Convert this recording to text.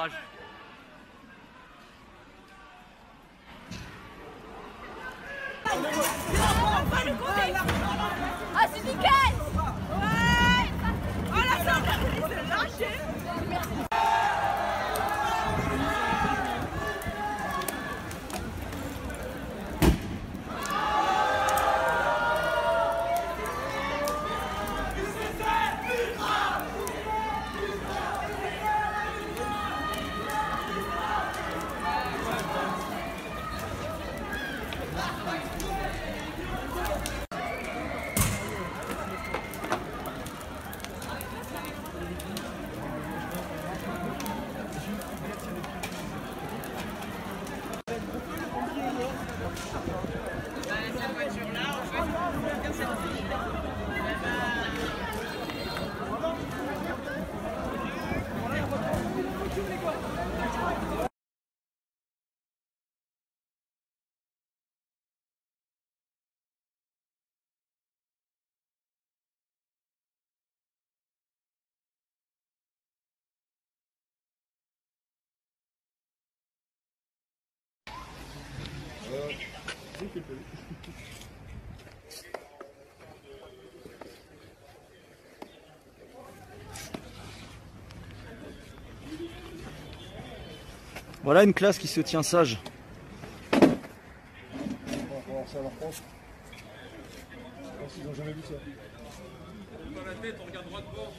Ah, c'est nickel! Ouais! Oh la sorte! Lâché! Voilà une classe qui se tient sage. On va voir ça à leur prof. Ils n'ont jamais vu ça. Dans la tête, on regarde droit devant.